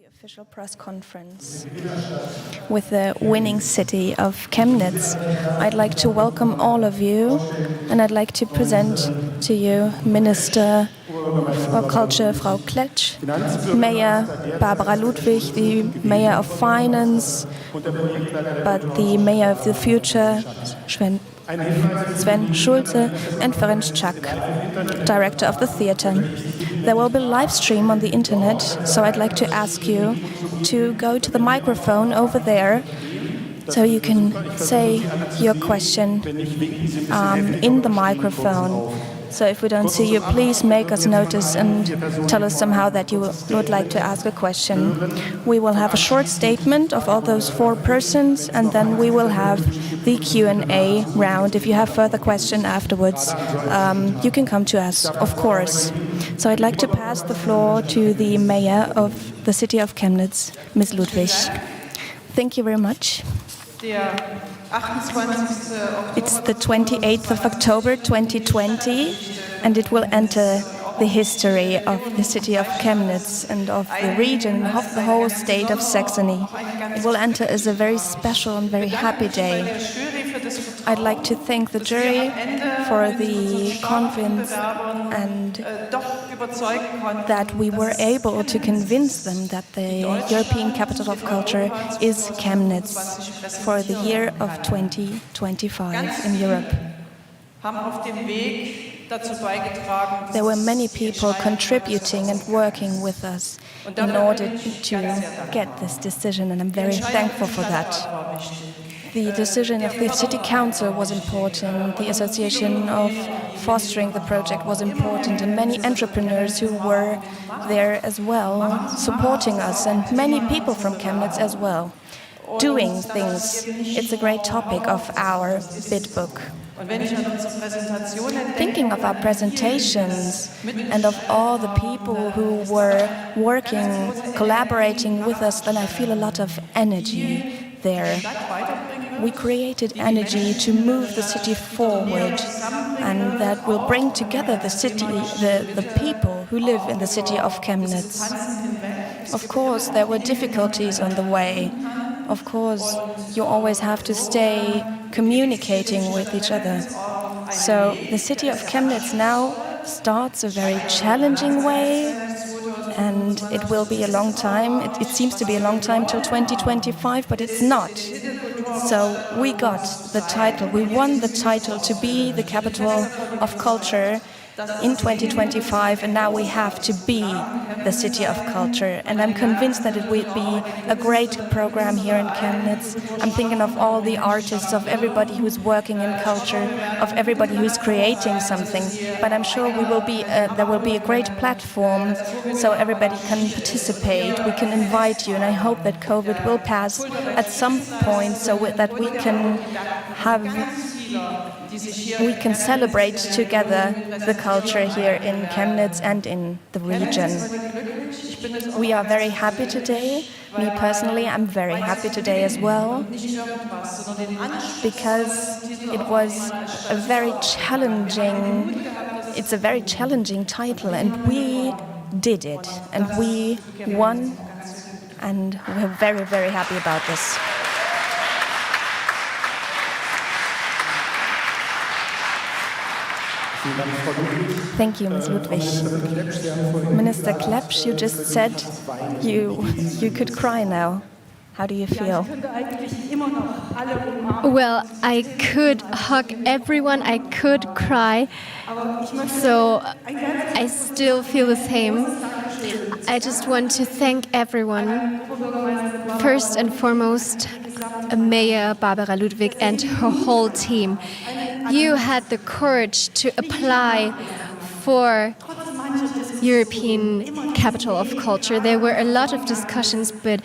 The official press conference with the winning city of Chemnitz. I'd like to welcome all of you, and I'd like to present to you Minister for Culture, Frau Kletsch, Mayor Barbara Ludwig, the Mayor of Finance, but the Mayor of the Future, Sven Schulze, and Ferenc Chak, Director of the Theatre. There will be a live stream on the internet, so I'd like to ask you to go to the microphone over there so you can say your question in the microphone. So if we don't see you, please make us notice and tell us somehow that you would like to ask a question. We will have a short statement of all those four persons, and then we will have the Q&A round. If you have further questions afterwards, you can come to us, of course. So I'd like to pass the floor to the Mayor of the city of Chemnitz, Ms. Ludwig. Thank you very much. It's the 28th of October 2020, and it will enter the history of the city of Chemnitz and of the region, of the whole state of Saxony. It will enter as a very special and very happy day. I'd like to thank the jury for the confidence and that we were able to convince them that the European Capital of Culture is Chemnitz for the year of 2025 in Europe. There were many people contributing and working with us in order to get this decision, and I'm very thankful for that. The decision of the City Council was important, the association of fostering the project was important, and many entrepreneurs who were there as well, supporting us, and many people from Chemnitz as well, doing things. It's a great topic of our bid book. Thinking of our presentations and of all the people who were working, collaborating with us, then I feel a lot of energy there. We created energy to move the city forward, and that will bring together the city, the people who live in the city of Chemnitz. Of course, there were difficulties on the way. Of course, you always have to stay communicating with each other. So the city of Chemnitz now starts a very challenging way, and it will be a long time. It seems to be a long time till 2025, but it's not. So we got the title, we won the title to be the capital of culture in 2025, and now we have to be the city of culture. And I'm convinced that it will be a great program here in Chemnitz. I'm thinking of all the artists, of everybody who's working in culture, of everybody who's creating something. But I'm sure there will be a great platform so everybody can participate. We can invite you, and I hope that COVID will pass at some point so that we can celebrate together the culture here in Chemnitz and in the region. We are very happy today. Me personally, I'm very happy today as well, because it's a very challenging title, and we did it, and we won, and we're very, very happy about this. Thank you, Ms. Ludwig. Minister Kletsch, you just said you could cry now. How do you feel? Well, I could hug everyone, I could cry, so I still feel the same. I just want to thank everyone, first and foremost, Mayor Barbara Ludwig and her whole team. You had the courage to apply for European Capital of Culture. There were a lot of discussions, but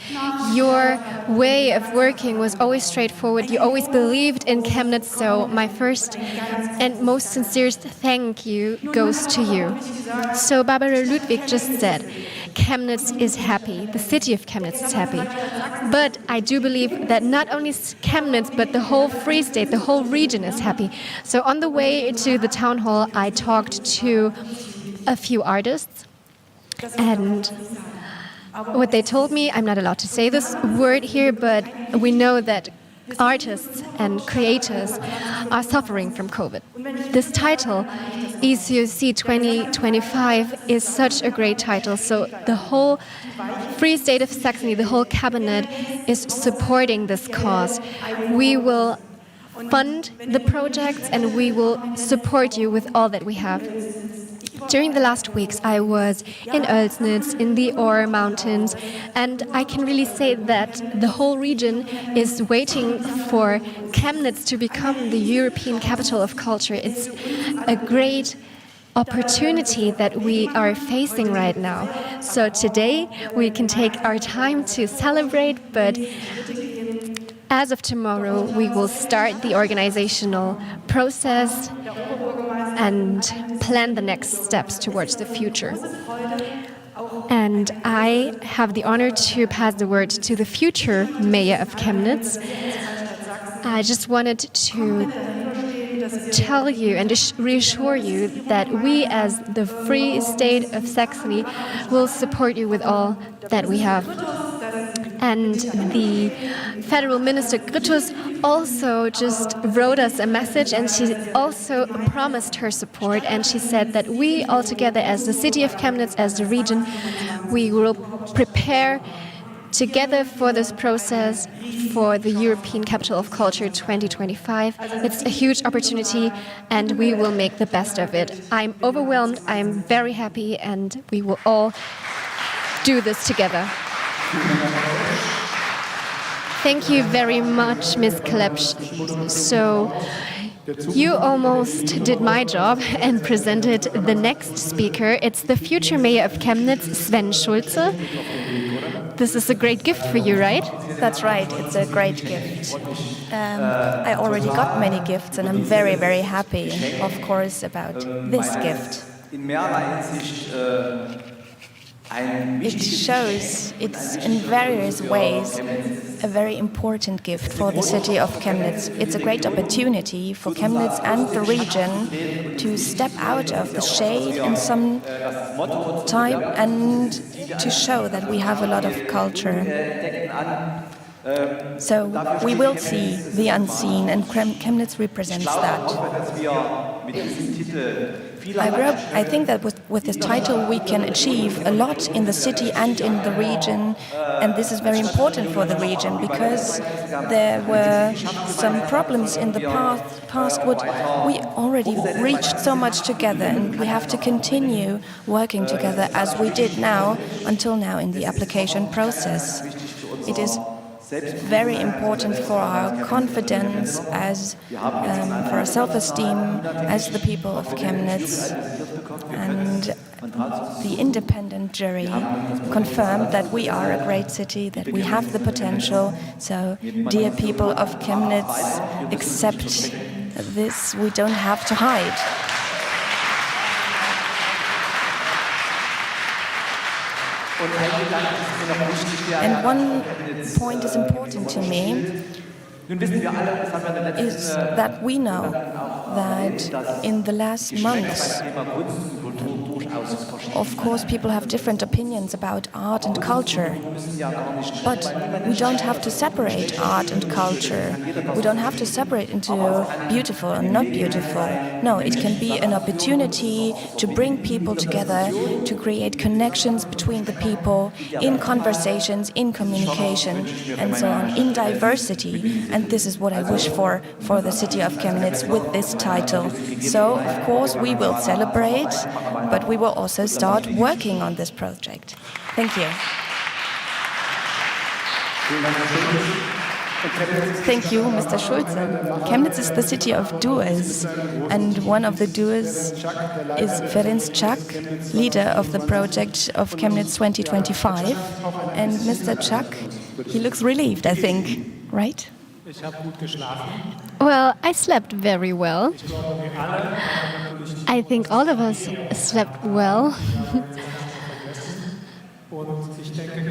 your way of working was always straightforward. You always believed in Chemnitz, so my first and most sincerest thank you goes to you. So Barbara Ludwig just said, Chemnitz is happy, the city of Chemnitz is happy. But I do believe that not only Chemnitz, but the whole Free State, the whole region is happy. So on the way to the town hall, I talked to a few artists, and what they told me, I'm not allowed to say this word here, but we know that artists and creators are suffering from COVID. This title, ECOC 2025, is such a great title. So the whole Free State of Saxony, the whole cabinet is supporting this cause. We will fund the projects and we will support you with all that we have. During the last weeks, I was in Oelsnitz, in the Ore Mountains, and I can really say that the whole region is waiting for Chemnitz to become the European capital of culture. It's a great opportunity that we are facing right now. So today, we can take our time to celebrate, but as of tomorrow, we will start the organizational process and plan the next steps towards the future. And I have the honor to pass the word to the future mayor of Chemnitz. I just wanted to tell you and reassure you that we as the Free State of Saxony will support you with all that we have. And the Federal Minister Grittus also just wrote us a message, and she also promised her support, and she said that we all together as the city of Chemnitz, as the region, we will prepare together for this process for the European Capital of Culture 2025. It's a huge opportunity and we will make the best of it. I'm overwhelmed, I'm very happy, and we will all do this together. Thank you very much, Ms. Klepsch. So you almost did my job and presented the next speaker. It's the future mayor of Chemnitz, Sven Schulze. This is a great gift for you, right? That's right, it's a great gift. I already got many gifts and I'm very, very happy, of course, about this gift. It shows, it's in various ways a very important gift for the city of Chemnitz. It's a great opportunity for Chemnitz and the region to step out of the shade in some time and to show that we have a lot of culture. So we will see the unseen, and Chemnitz represents that. I think that with this title we can achieve a lot in the city and in the region, and this is very important for the region because there were some problems in the past. We already reached so much together, and we have to continue working together as we did now until now in the application process. It is very important for our confidence, as for our self-esteem as the people of Chemnitz. And the independent jury confirmed that we are a great city, that we have the potential. So, dear people of Chemnitz, accept this. We don't have to hide. And one point is important to me, is that we know that in the last months, of course, people have different opinions about art and culture, but we don't have to separate art and culture. We don't have to separate into beautiful and not beautiful. No, it can be an opportunity to bring people together, to create connections between the people, in conversations, in communication, and so on, in diversity. And this is what I wish for the city of Chemnitz with this title. So, of course, we will celebrate, but we will also start working on this project. Thank you. Thank you, Mr. Schulze. Chemnitz is the city of doers, and one of the doers is Ferenc Czak, leader of the project of Chemnitz 2025. And Mr. Czak, he looks relieved, I think, right? Well, I slept very well. I think all of us slept well.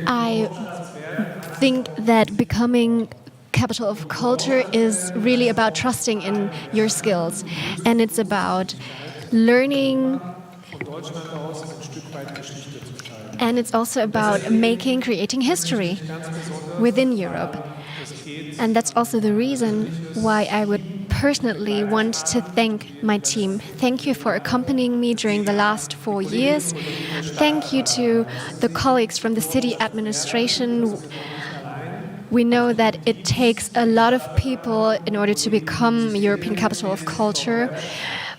I think that becoming capital of culture is really about trusting in your skills, and it's about learning And it's also about creating history within Europe. And that's also the reason why I would personally want to thank my team. Thank you for accompanying me during the last 4 years. Thank you to the colleagues from the city administration. We know that it takes a lot of people in order to become European Capital of Culture.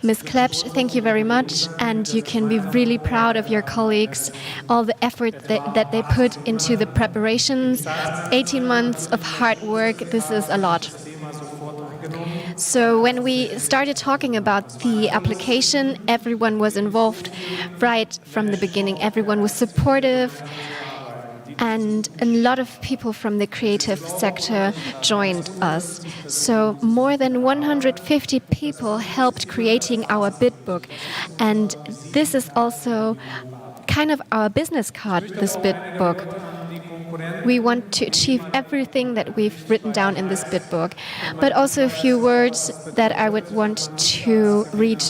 Ms. Klepsch, thank you very much, and you can be really proud of your colleagues, all the effort that they put into the preparations, 18 months of hard work, this is a lot. So when we started talking about the application, everyone was involved right from the beginning. Everyone was supportive, and a lot of people from the creative sector joined us. So more than 150 people helped creating our bid book. And this is also kind of our business card, this bid book. We want to achieve everything that we've written down in this bid book. But also a few words that I would want to read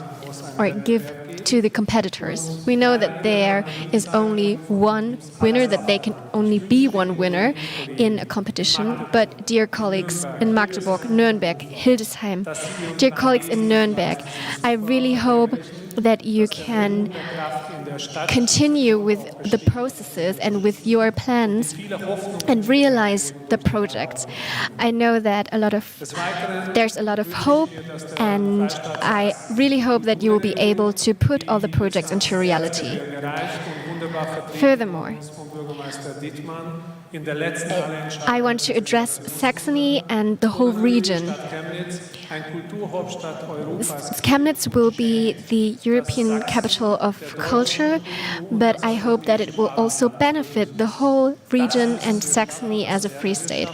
or give to the competitors. We know that there is only one winner, that they can only be one winner in a competition. But dear colleagues in Magdeburg, Nuremberg, Hildesheim, dear colleagues in Nuremberg, I really hope that you can continue with the processes and with your plans and realize the projects. I know that there's a lot of hope, and I really hope that you will be able to put all the projects into reality. Furthermore, I want to address Saxony and the whole region. Chemnitz will be the European capital of culture, but I hope that it will also benefit the whole region and Saxony as a free state.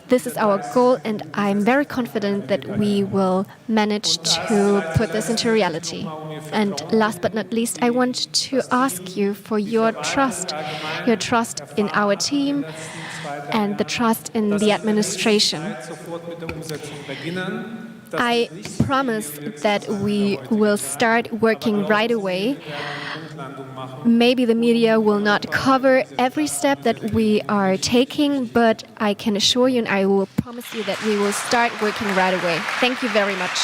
This is our goal, and I'm very confident that we will manage to put this into reality. And last but not least, I want to ask you for your trust in our team and the trust in the administration. I promise that we will start working right away. Maybe the media will not cover every step that we are taking, but I can assure you and I will promise you that we will start working right away. Thank you very much.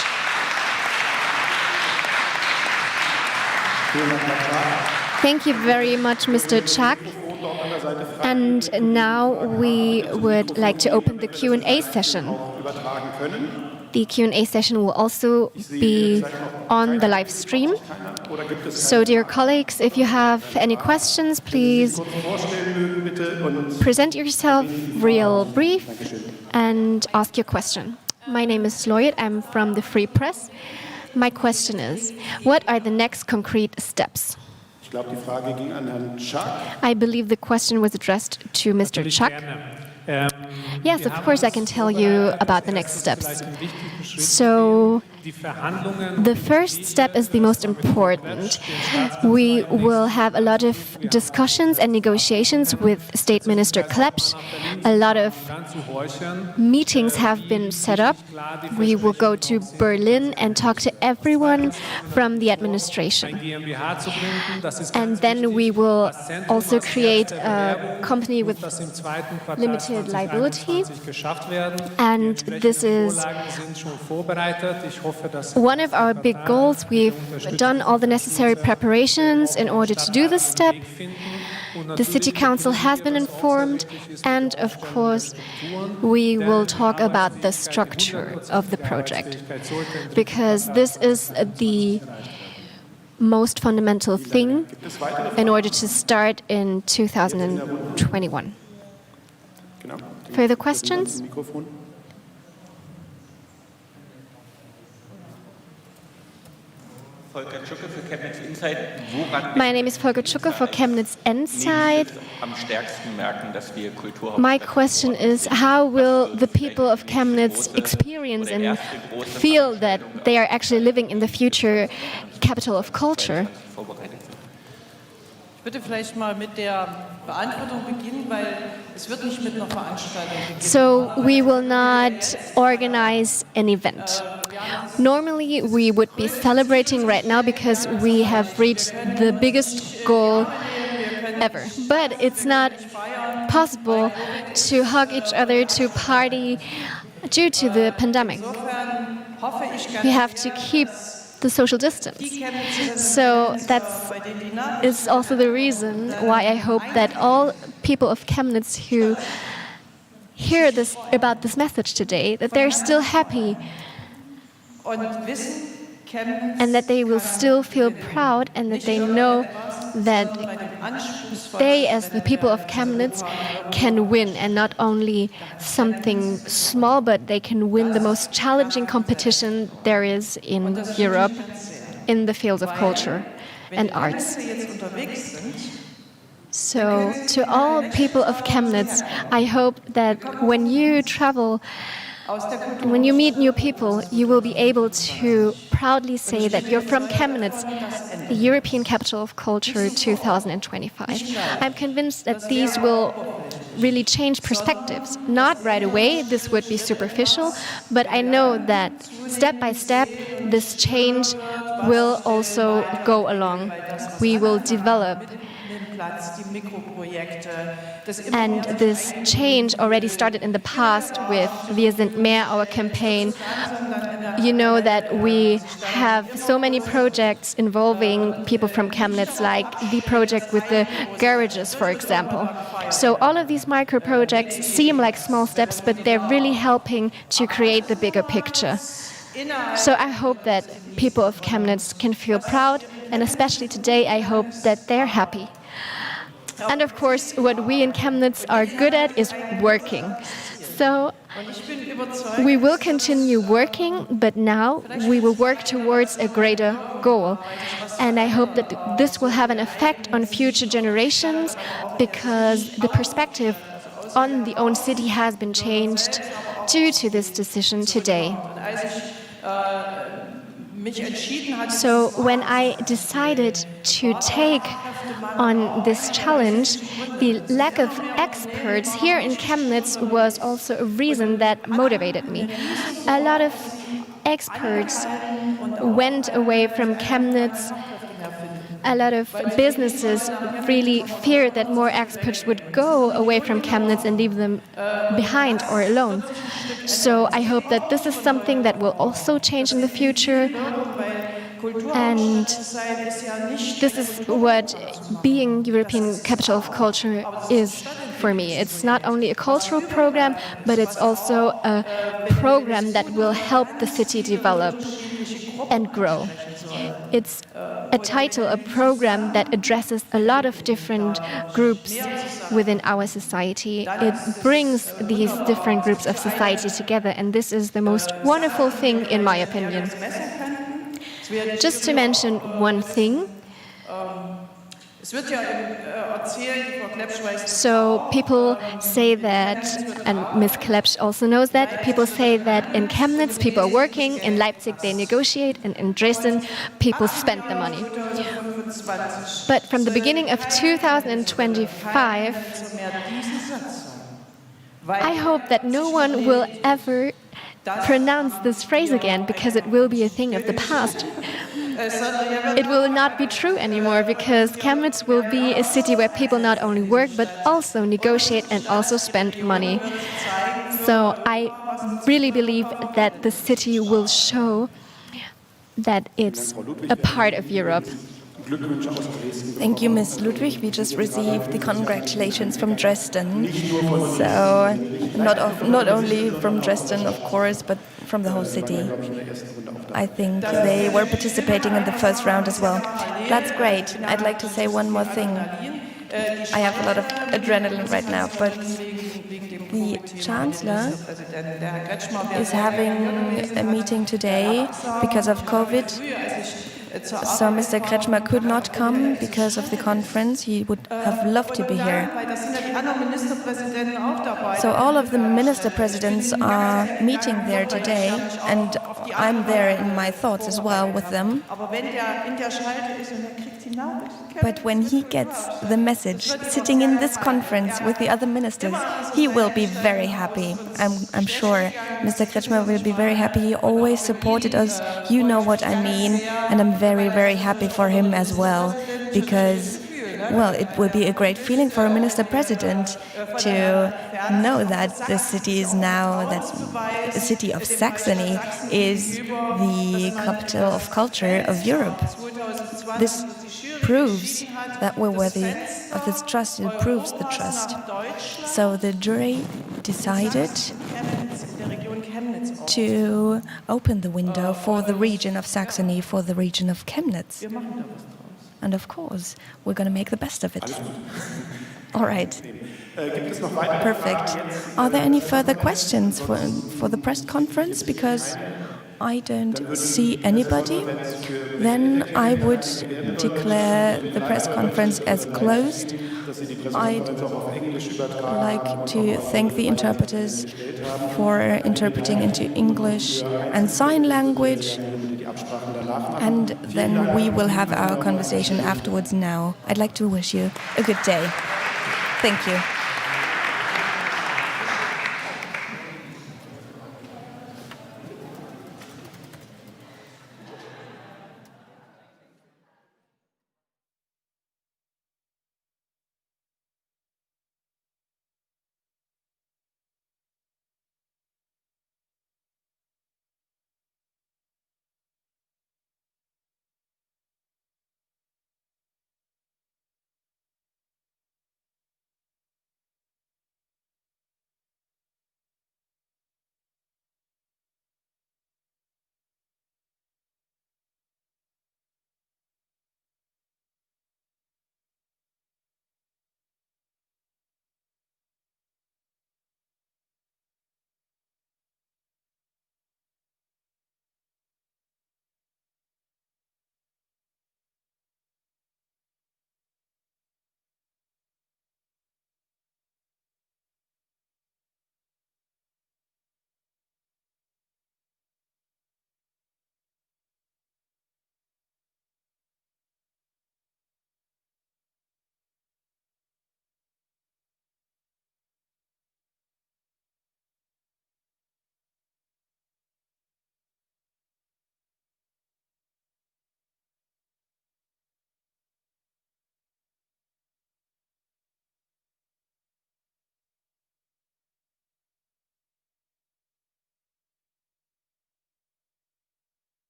Thank you very much, Mr. Chak. And now we would like to open the Q&A session. The Q&A session will also be on the live stream. So, dear colleagues, if you have any questions, please present yourself real brief and ask your question. My name is Lloyd. I'm from the Free Press. My question is, what are the next concrete steps? I believe the question was addressed to Mr. Chak. Yes, of course, I can tell you about the next steps. So, the first step is the most important. We will have a lot of discussions and negotiations with State Minister Klepsch. A lot of meetings have been set up. We will go to Berlin and talk to everyone from the administration. And then we will also create a company with limited liability. And this is one of our big goals. We've done all the necessary preparations in order to do this step. The City Council has been informed, and of course, we will talk about the structure of the project, because this is the most fundamental thing in order to start in 2021. Further questions? My name is Volker Tschucke for Chemnitz Inside. My question is, how will the people of Chemnitz experience and feel that they are actually living in the future capital of culture? So we will not organize an event. Normally we would be celebrating right now because we have reached the biggest goal ever. But it's not possible to hug each other, to party due to the pandemic. We have to keep the social distance. So that is also the reason why I hope that all people of Chemnitz who hear about this message today, that they're still happy and that they will still feel proud and that they know that they, as the people of Chemnitz, can win, and not only something small, but they can win the most challenging competition there is in Europe in the fields of culture and arts. So, to all people of Chemnitz, I hope that when you travel, when you meet new people, you will be able to proudly say that you're from Chemnitz, the European Capital of Culture 2025. I'm convinced that these will really change perspectives. Not right away, this would be superficial, but I know that step by step, this change will also go along. We will develop. And this change already started in the past with Wir sind mehr, our campaign. You know that we have so many projects involving people from Chemnitz, like the project with the garages, for example. So all of these micro projects seem like small steps, but they're really helping to create the bigger picture. So I hope that people of Chemnitz can feel proud, and especially today, I hope that they're happy. And of course, what we in Chemnitz are good at is working. So we will continue working, but now we will work towards a greater goal. And I hope that this will have an effect on future generations, because the perspective on the own city has been changed due to this decision today. So when I decided to take on this challenge, the lack of experts here in Chemnitz was also a reason that motivated me. A lot of experts went away from Chemnitz. A lot of businesses really feared that more experts would go away from Chemnitz and leave them behind or alone. So I hope that this is something that will also change in the future. And this is what being European Capital of Culture is for me. It's not only a cultural program, but it's also a program that will help the city develop and grow. It's a title, a program that addresses a lot of different groups within our society. It brings these different groups of society together, and this is the most wonderful thing, in my opinion. Just to mention one thing. So people say that, and Ms. Klepsch also knows that, people say that in Chemnitz people are working, in Leipzig they negotiate, and in Dresden people spend the money. But from the beginning of 2025, I hope that no one will ever pronounce this phrase again, because it will be a thing of the past. It will not be true anymore, because Chemnitz will be a city where people not only work but also negotiate and also spend money. So I really believe that the city will show that it's a part of Europe. Thank you, Ms. Ludwig. We just received the congratulations from Dresden. So not only from Dresden, of course, but from the whole city. I think they were participating in the first round as well. That's great. I'd like to say one more thing. I have a lot of adrenaline right now, but the Chancellor is having a meeting today because of COVID. So Mr. Kretschmer could not come because of the conference. He would have loved to be here. So all of the minister presidents are meeting there today, and I'm there in my thoughts as well with them. But when he gets the message, sitting in this conference with the other ministers, he will be very happy. I'm sure Mr. Kretschmer will be very happy. He always supported us. You know what I mean. And I'm very, very happy for him as well, because Well, it would be a great feeling for a minister-president to know that the city is now, that the city of Saxony is the capital of culture of Europe. This proves that we're worthy of this trust. It proves the trust. So the jury decided to open the window for the region of Saxony, for the region of Chemnitz. And of course, we're going to make the best of it. All right. Perfect. Are there any further questions for the press conference? Because I don't see anybody. Then I would declare the press conference as closed. I'd like to thank the interpreters for interpreting into English and sign language. And then we will have our conversation afterwards now. I'd like to wish you a good day. Thank you.